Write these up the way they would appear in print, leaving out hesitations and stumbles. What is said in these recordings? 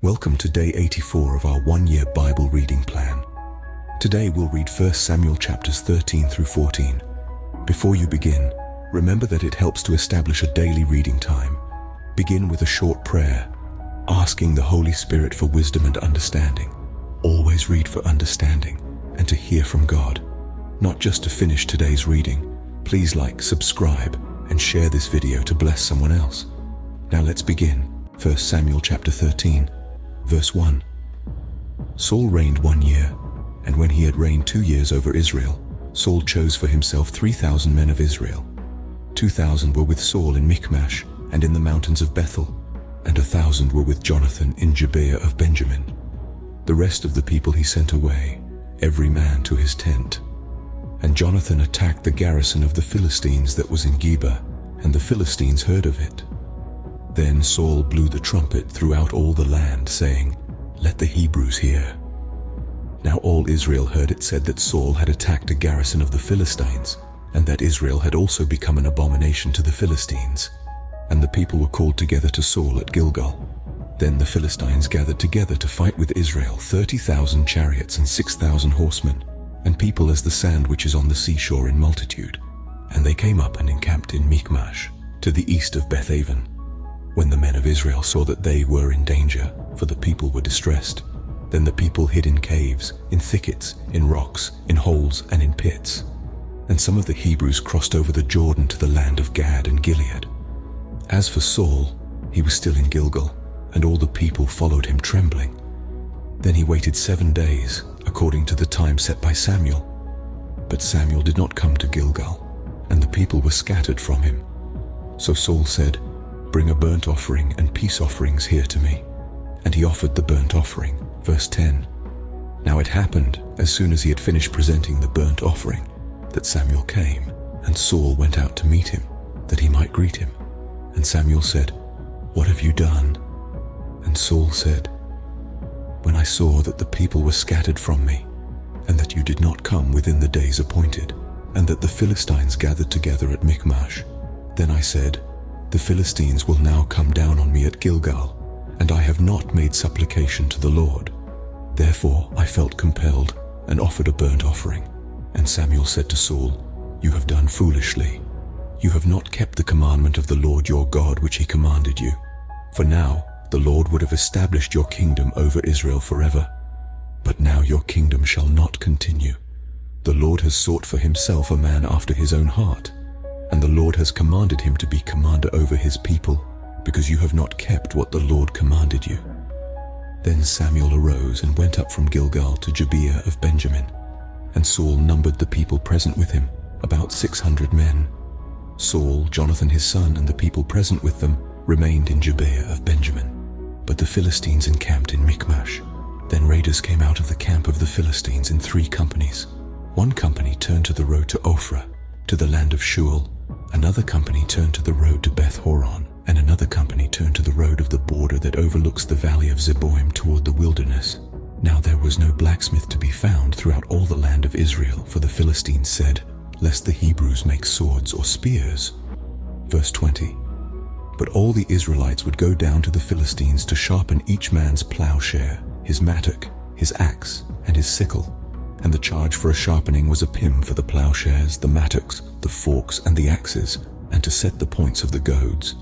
Welcome to day 84 of our one-year Bible reading plan. Today we'll read 1 Samuel chapters 13 through 14. Before you begin, remember that it helps to establish a daily reading time. Begin with a short prayer, asking the Holy Spirit for wisdom and understanding. Always read for understanding and to hear from God, not just to finish today's reading. Please like, subscribe, and share this video to bless someone else. Now let's begin. 1 Samuel chapter 13. Verse 1. Saul reigned 1 year, and when he had reigned 2 years over Israel, Saul chose for himself 3,000 men of Israel. 2,000 were with Saul in Michmash and in the mountains of Bethel, and 1,000 were with Jonathan in Gibeah of Benjamin. The rest of the people he sent away, every man to his tent. And Jonathan attacked the garrison of the Philistines that was in Geba, and the Philistines heard of it. Then Saul blew the trumpet throughout all the land, saying, "Let the Hebrews hear." Now all Israel heard it said that Saul had attacked a garrison of the Philistines, and that Israel had also become an abomination to the Philistines. And the people were called together to Saul at Gilgal. Then the Philistines gathered together to fight with Israel, 30,000 chariots and 6,000 horsemen, and people as the sand which is on the seashore in multitude. And they came up and encamped in Michmash, to the east of Bethaven. When the men of Israel saw that they were in danger, for the people were distressed, then the people hid in caves, in thickets, in rocks, in holes, and in pits. And some of the Hebrews crossed over the Jordan to the land of Gad and Gilead. As for Saul, he was still in Gilgal, and all the people followed him trembling. Then he waited 7 days, according to the time set by Samuel. But Samuel did not come to Gilgal, and the people were scattered from him. So Saul said, "Bring a burnt offering and peace offerings here to me." And he offered the burnt offering. Verse 10. Now it happened, as soon as he had finished presenting the burnt offering, that Samuel came, and Saul went out to meet him, that he might greet him. And Samuel said, "What have you done?" And Saul said, "When I saw that the people were scattered from me, and that you did not come within the days appointed, and that the Philistines gathered together at Michmash, then I said, the Philistines will now come down on me at Gilgal, and I have not made supplication to the Lord. Therefore I felt compelled, and offered a burnt offering." And Samuel said to Saul, "You have done foolishly. You have not kept the commandment of the Lord your God which he commanded you. For now the Lord would have established your kingdom over Israel forever. But now your kingdom shall not continue. The Lord has sought for himself a man after his own heart, and the Lord has commanded him to be commander over his people, because you have not kept what the Lord commanded you." Then Samuel arose and went up from Gilgal to Gibeah of Benjamin, and Saul numbered the people present with him, about 600 men. Saul, Jonathan his son, and the people present with them remained in Gibeah of Benjamin, but the Philistines encamped in Michmash. Then raiders came out of the camp of the Philistines in 3 companies. One company turned to the road to Ophrah, to the land of Shual. Another company turned to the road to Beth Horon, and another company turned to the road of the border that overlooks the valley of Zeboim toward the wilderness. Now there was no blacksmith to be found throughout all the land of Israel, for the Philistines said, "Lest the Hebrews make swords or spears." Verse 20. But all the Israelites would go down to the Philistines to sharpen each man's plowshare, his mattock, his axe, and his sickle. And the charge for a sharpening was a pim for the plowshares, the mattocks, the forks, and the axes, and to set the points of the goads.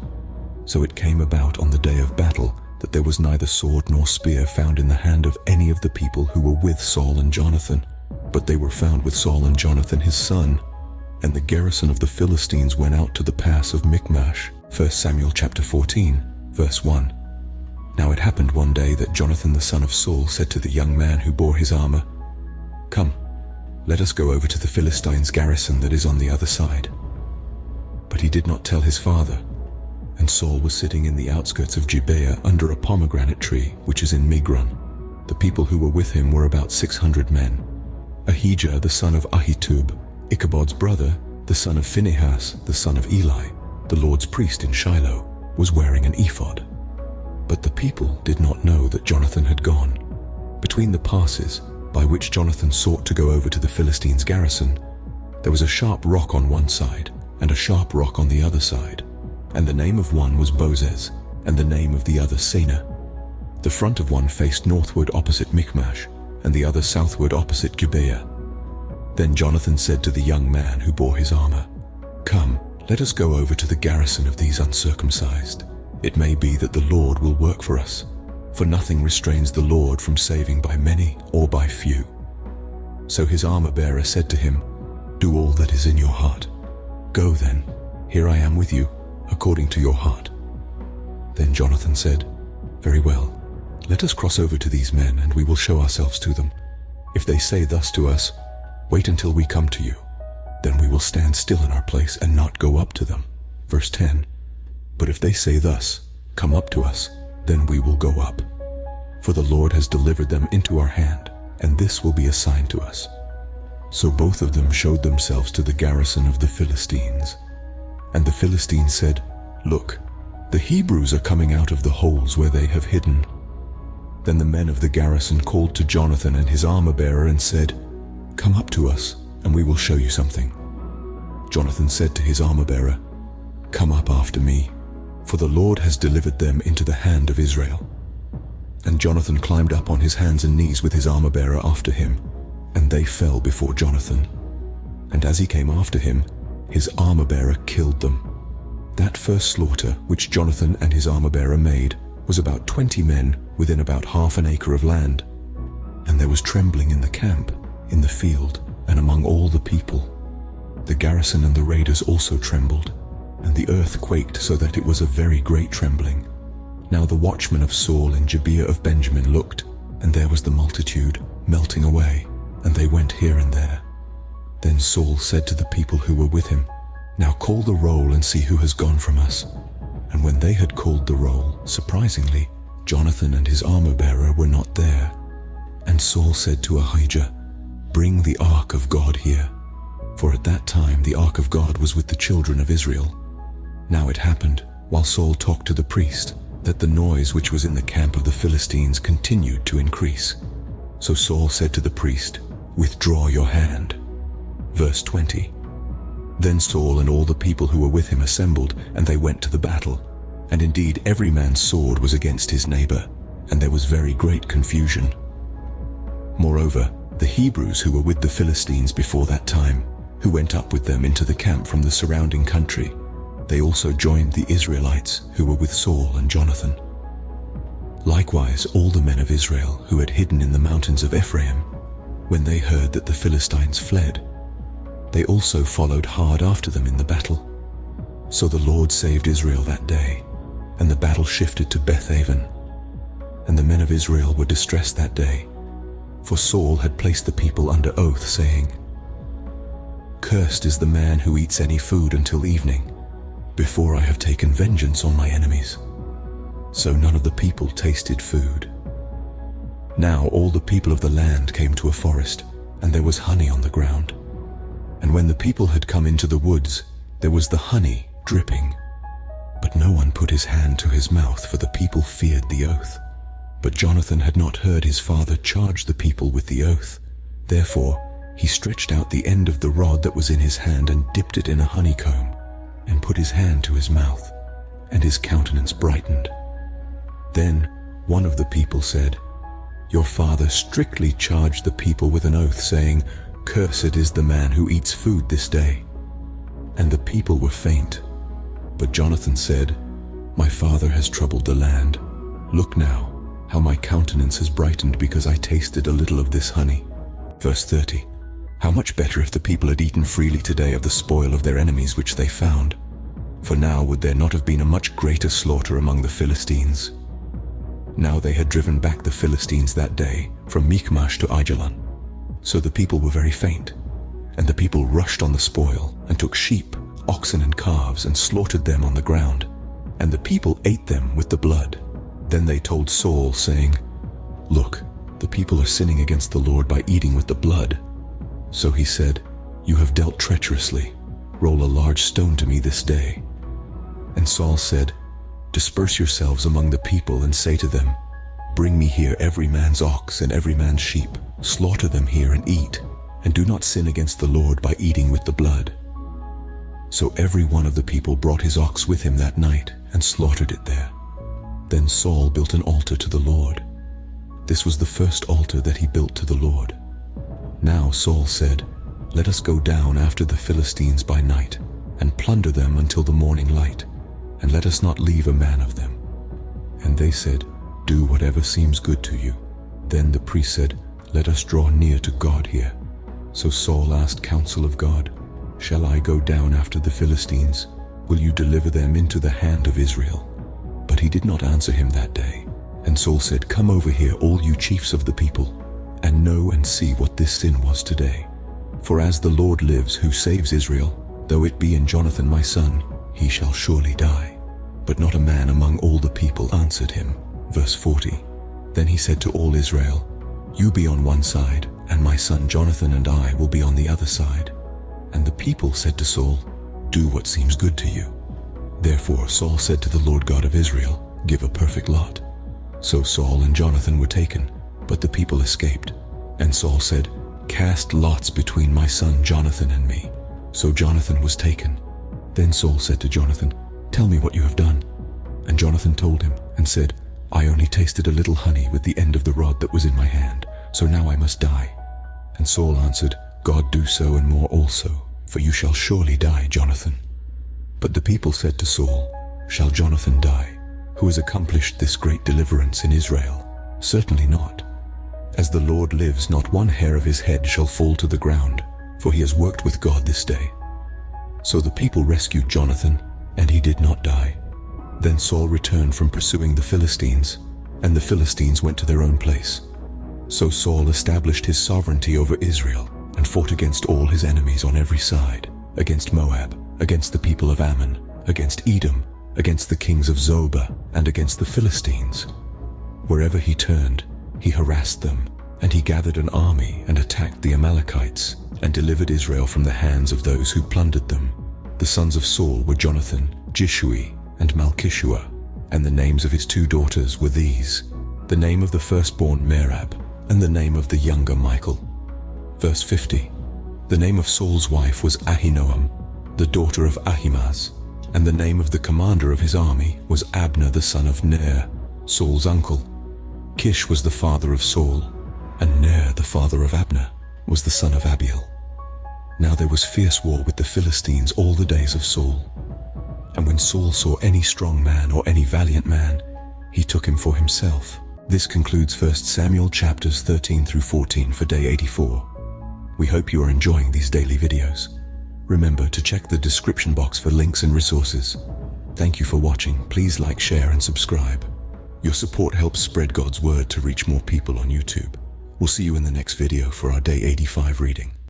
So it came about on the day of battle that there was neither sword nor spear found in the hand of any of the people who were with Saul and Jonathan, but they were found with Saul and Jonathan his son. And the garrison of the Philistines went out to the pass of Michmash. 1 Samuel chapter 14, verse 1. Now it happened one day that Jonathan the son of Saul said to the young man who bore his armor, "Come, let us go over to the Philistines' garrison that is on the other side." But he did not tell his father. And Saul was sitting in the outskirts of Gibeah under a pomegranate tree, which is in Migron. The people who were with him were about 600 men. Ahijah the son of Ahitub, Ichabod's brother, the son of Phinehas, the son of Eli, the Lord's priest in Shiloh, was wearing an ephod. But the people did not know that Jonathan had gone. Between the passes, by which Jonathan sought to go over to the Philistines' garrison, there was a sharp rock on one side, and a sharp rock on the other side, and the name of one was Bozez, and the name of the other Seneh. The front of one faced northward opposite Michmash, and the other southward opposite Gibeah. Then Jonathan said to the young man who bore his armor, "Come, let us go over to the garrison of these uncircumcised. It may be that the Lord will work for us, for nothing restrains the Lord from saving by many or by few." So his armor-bearer said to him, "Do all that is in your heart. Go then, here I am with you, according to your heart." Then Jonathan said, "Very well, let us cross over to these men, and we will show ourselves to them. If they say thus to us, 'Wait until we come to you,' then we will stand still in our place and not go up to them." Verse 10, "But if they say thus, 'Come up to us,' then we will go up. For the Lord has delivered them into our hand, and this will be a sign to us." So both of them showed themselves to the garrison of the Philistines. And the Philistines said, "Look, the Hebrews are coming out of the holes where they have hidden." Then the men of the garrison called to Jonathan and his armor-bearer and said, "Come up to us, and we will show you something." Jonathan said to his armor-bearer, "Come up after me, for the Lord has delivered them into the hand of Israel." And Jonathan climbed up on his hands and knees with his armor-bearer after him, and they fell before Jonathan. And as he came after him, his armor-bearer killed them. That first slaughter which Jonathan and his armor-bearer made was about 20 men within about half an acre of land. And there was trembling in the camp, in the field, and among all the people. The garrison and the raiders also trembled, and the earth quaked so that it was a very great trembling. Now the watchmen of Saul in Gibeah of Benjamin looked, and there was the multitude melting away, and they went here and there. Then Saul said to the people who were with him, "Now call the roll and see who has gone from us." And when they had called the roll, surprisingly, Jonathan and his armor-bearer were not there. And Saul said to Ahijah, "Bring the ark of God here." For at that time the ark of God was with the children of Israel. Now it happened, while Saul talked to the priest, that the noise which was in the camp of the Philistines continued to increase. So Saul said to the priest, "Withdraw your hand." Verse 20. Then Saul and all the people who were with him assembled, and they went to the battle. And indeed every man's sword was against his neighbor, and there was very great confusion. Moreover, the Hebrews who were with the Philistines before that time, who went up with them into the camp from the surrounding country, they also joined the Israelites who were with Saul and Jonathan. Likewise all the men of Israel who had hidden in the mountains of Ephraim, when they heard that the Philistines fled, they also followed hard after them in the battle. So the Lord saved Israel that day, and the battle shifted to Bethaven. And the men of Israel were distressed that day, for Saul had placed the people under oath, saying, "Cursed is the man who eats any food until evening, before I have taken vengeance on my enemies." So none of the people tasted food. Now all the people of the land came to a forest, and there was honey on the ground. And when the people had come into the woods, there was the honey dripping. But no one put his hand to his mouth, for the people feared the oath. But Jonathan had not heard his father charge the people with the oath. Therefore he stretched out the end of the rod that was in his hand and dipped it in a honeycomb, and put his hand to his mouth, and his countenance brightened. Then one of the people said, "Your father strictly charged the people with an oath, saying, 'Cursed is the man who eats food this day.' And the people were faint. But Jonathan said, 'My father has troubled the land. Look now, how my countenance has brightened because I tasted a little of this honey.'" Verse 30. How much better if the people had eaten freely today of the spoil of their enemies which they found. For now would there not have been a much greater slaughter among the Philistines. Now they had driven back the Philistines that day from Michmash to Aijalon. So the people were very faint, and the people rushed on the spoil, and took sheep, oxen and calves, and slaughtered them on the ground. And the people ate them with the blood. Then they told Saul, saying, "Look, the people are sinning against the Lord by eating with the blood." So he said, "You have dealt treacherously. Roll a large stone to me this day." And Saul said, "Disperse yourselves among the people, and say to them, 'Bring me here every man's ox and every man's sheep. Slaughter them here and eat, and do not sin against the Lord by eating with the blood.'" So every one of the people brought his ox with him that night, and slaughtered it there. Then Saul built an altar to the Lord. This was the first altar that he built to the Lord. Now Saul said, "Let us go down after the Philistines by night, and plunder them until the morning light, and let us not leave a man of them." And they said, "Do whatever seems good to you." Then the priest said, "Let us draw near to God here." So Saul asked counsel of God, "Shall I go down after the Philistines? Will you deliver them into the hand of Israel?" But he did not answer him that day. And Saul said, "Come over here, all you chiefs of the people, and know and see what this sin was today. For as the Lord lives, who saves Israel, though it be in Jonathan my son, he shall surely die." But not a man among all the people answered him. Verse 40. Then he said to all Israel, "You be on one side, and my son Jonathan and I will be on the other side." And the people said to Saul, "Do what seems good to you." Therefore Saul said to the Lord God of Israel, "Give a perfect lot." So Saul and Jonathan were taken, but the people escaped. And Saul said, "Cast lots between my son Jonathan and me." So Jonathan was taken. Then Saul said to Jonathan, "Tell me what you have done." And Jonathan told him and said, "I only tasted a little honey with the end of the rod that was in my hand, so now I must die." And Saul answered, "God do so and more also, for you shall surely die, Jonathan." But the people said to Saul, "Shall Jonathan die, who has accomplished this great deliverance in Israel? Certainly not. As the Lord lives, not one hair of his head shall fall to the ground, for he has worked with God this day." So the people rescued Jonathan, and he did not die. Then Saul returned from pursuing the Philistines, and the Philistines went to their own place. So Saul established his sovereignty over Israel, and fought against all his enemies on every side, against Moab, against the people of Ammon, against Edom, against the kings of Zobah, and against the Philistines. Wherever he turned, he harassed them, and he gathered an army and attacked the Amalekites, and delivered Israel from the hands of those who plundered them. The sons of Saul were Jonathan, Jishui, and Malchishua, and the names of his 2 daughters were these: the name of the firstborn Merab, and the name of the younger Michal. Verse 50. The name of Saul's wife was Ahinoam, the daughter of Ahimaaz, and the name of the commander of his army was Abner the son of Ner, Saul's uncle. Kish was the father of Saul, and Ner the father of Abner was the son of Abiel. Now there was fierce war with the Philistines all the days of Saul. And when Saul saw any strong man or any valiant man, he took him for himself. This concludes 1 Samuel chapters 13 through 14 for day 84. We hope you are enjoying these daily videos. Remember to check the description box for links and resources. Thank you for watching. Please like, share, and subscribe. Your support helps spread God's word to reach more people on YouTube. We'll see you in the next video for our day 85 reading.